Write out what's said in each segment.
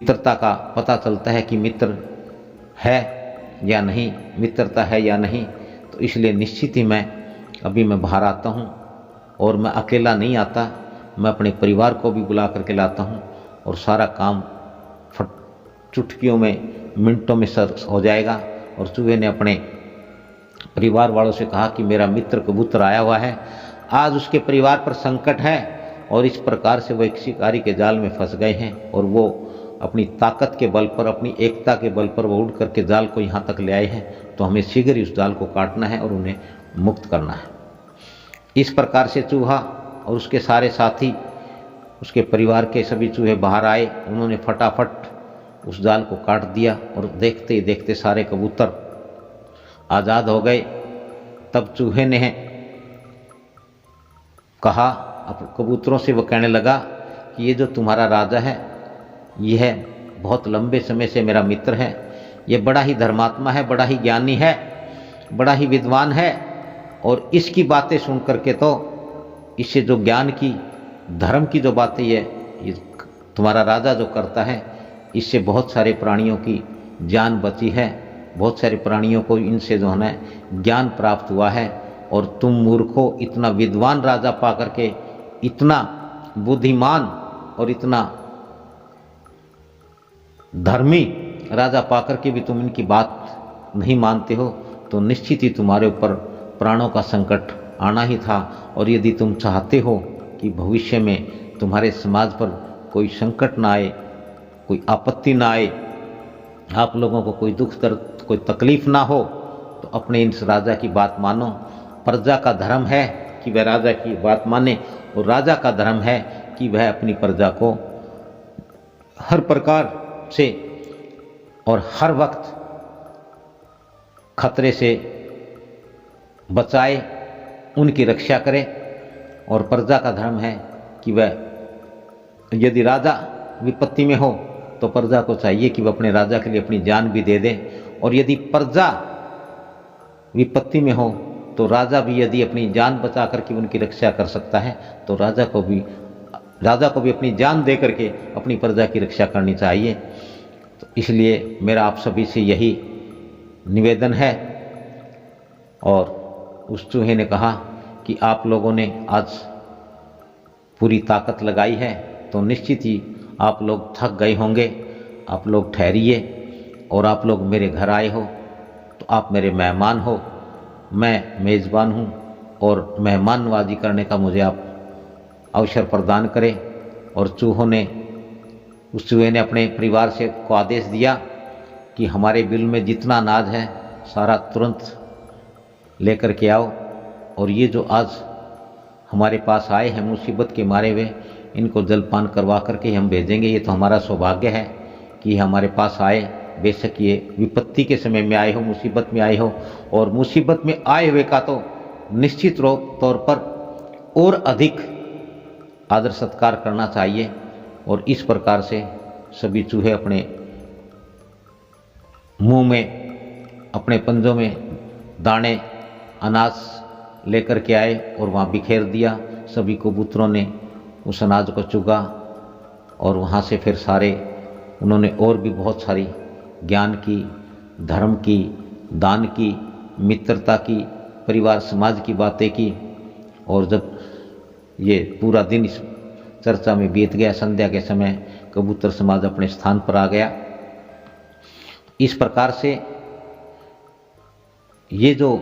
मित्रता का पता चलता है कि मित्र है या नहीं, मित्रता है या नहीं। तो इसलिए निश्चित ही मैं बाहर आता हूँ और मैं अकेला नहीं आता, मैं अपने परिवार को भी बुला करके लाता हूँ और सारा काम चुटकियों में, मिनटों में सर हो जाएगा। और चूहे ने अपने परिवार वालों से कहा कि मेरा मित्र कबूतर आया हुआ है, आज उसके परिवार पर संकट है और इस प्रकार से वो एक शिकारी के जाल में फंस गए हैं और वो अपनी ताकत के बल पर, अपनी एकता के बल पर वो उड़ करके जाल को यहाँ तक ले आए हैं। तो हमें शीघ्र ही उस जाल को काटना है और उन्हें मुक्त करना है। इस प्रकार से चूहा और उसके सारे साथी, उसके परिवार के सभी चूहे बाहर आए। उन्होंने फटाफट उस जाल को काट दिया और देखते ही देखते सारे कबूतर आज़ाद हो गए। तब चूहे ने कहा, अब कबूतरों से वो कहने लगा कि ये जो तुम्हारा राजा है, यह बहुत लंबे समय से मेरा मित्र है, ये बड़ा ही धर्मात्मा है, बड़ा ही ज्ञानी है, बड़ा ही विद्वान है। और इसकी बातें सुन करके तो इससे जो ज्ञान की, धर्म की जो बातें ये तुम्हारा राजा जो करता है, इससे बहुत सारे प्राणियों की जान बची है, बहुत सारे प्राणियों को इनसे जो है ना ज्ञान प्राप्त हुआ है। और तुम मूर्खों, इतना विद्वान राजा पा करके, इतना बुद्धिमान और इतना धर्मी राजा पाकर के भी तुम इनकी बात नहीं मानते हो, तो निश्चित ही तुम्हारे ऊपर प्राणों का संकट आना ही था। और यदि तुम चाहते हो कि भविष्य में तुम्हारे समाज पर कोई संकट ना आए, कोई आपत्ति ना आए, आप लोगों को कोई दुख दर्द, कोई तकलीफ ना हो, तो अपने इस राजा की बात मानो। प्रजा का धर्म है कि वह राजा की बात माने और राजा का धर्म है कि वह अपनी प्रजा को हर प्रकार से और हर वक्त खतरे से बचाए, उनकी रक्षा करे। और प्रजा का धर्म है कि वह, यदि राजा विपत्ति में हो तो प्रजा को चाहिए कि वह अपने राजा के लिए अपनी जान भी दे दे। और यदि प्रजा विपत्ति में हो तो राजा भी यदि अपनी जान बचा करके उनकी रक्षा कर सकता है, तो राजा को भी अपनी जान दे करके अपनी प्रजा की रक्षा करनी चाहिए। तो इसलिए मेरा आप सभी से यही निवेदन है। और उस चूहे ने कहा कि आप लोगों ने आज पूरी ताकत लगाई है, तो निश्चित ही आप लोग थक गए होंगे, आप लोग ठहरिए। और आप लोग मेरे घर आए हो तो आप मेरे मेहमान हो, मैं मेज़बान हूँ और मेहमान नवाजी करने का मुझे आप अवसर प्रदान करें। और उस चूहे ने अपने परिवार से को आदेश दिया कि हमारे बिल में जितना अनाज है सारा तुरंत लेकर के आओ। और ये जो आज हमारे पास आए हैं मुसीबत के मारे हुए, इनको जलपान करवा करके हम भेजेंगे। ये तो हमारा सौभाग्य है कि हमारे पास आए, बेशक ये विपत्ति के समय में आए हो, मुसीबत में आए हो। और मुसीबत में आए हुए का तो निश्चित तौर पर और अधिक आदर सत्कार करना चाहिए। और इस प्रकार से सभी चूहे अपने मुंह में, अपने पंजों में दाने अनाज लेकर के आए और वहाँ बिखेर दिया। सभी कबूतरों ने उस अनाज को चुगा और वहाँ से फिर सारे उन्होंने और भी बहुत सारी ज्ञान की, धर्म की, दान की, मित्रता की, परिवार समाज की बातें की। और जब ये पूरा दिन इस चर्चा में बीत गया, संध्या के समय कबूतर समाज अपने स्थान पर आ गया। इस प्रकार से ये जो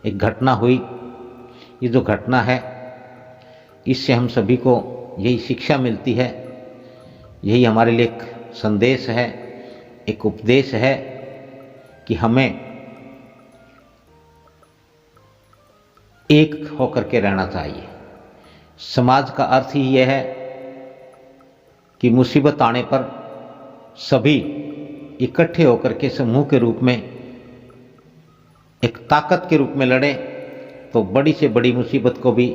एक घटना हुई, ये जो घटना है, इससे हम सभी को यही शिक्षा मिलती है, यही हमारे लिए एक संदेश है, एक उपदेश है कि हमें एक होकर के रहना चाहिए। समाज का अर्थ ही यह है कि मुसीबत आने पर सभी इकट्ठे होकर के समूह के रूप में, एक ताकत के रूप में लड़े, तो बड़ी से बड़ी मुसीबत को भी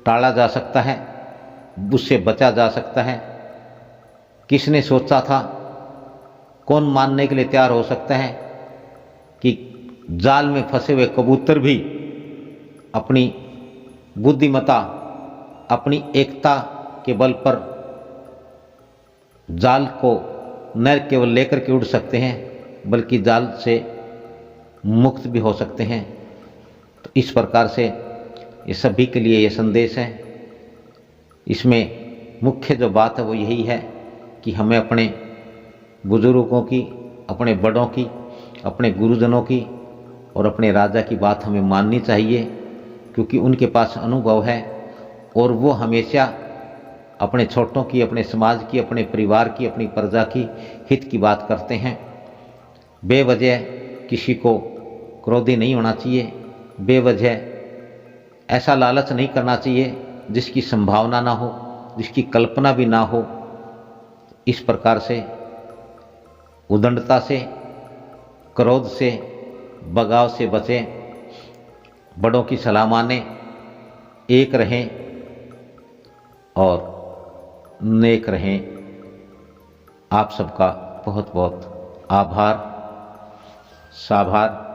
टाला जा सकता है, उससे बचा जा सकता है। किसने सोचा था, कौन मानने के लिए तैयार हो सकता है कि जाल में फंसे हुए कबूतर भी अपनी बुद्धिमत्ता, अपनी एकता के बल पर जाल को न केवल लेकर के उड़ सकते हैं बल्कि जाल से मुक्त भी हो सकते हैं। तो इस प्रकार से ये सभी के लिए ये संदेश है। इसमें मुख्य जो बात है वो यही है कि हमें अपने बुजुर्गों की, अपने बड़ों की, अपने गुरुजनों की और अपने राजा की बात हमें माननी चाहिए, क्योंकि उनके पास अनुभव है और वो हमेशा अपने छोटों की, अपने समाज की, अपने परिवार की, अपनी प्रजा की हित की बात करते हैं। बेवजह किसी को क्रोधी नहीं होना चाहिए, बेवजह ऐसा लालच नहीं करना चाहिए जिसकी संभावना ना हो, जिसकी कल्पना भी ना हो। इस प्रकार से उदंडता से, क्रोध से, बगाव से बचें, बड़ों की सलाह मानें, एक रहें और नेक रहें। आप सबका बहुत बहुत आभार, साभार।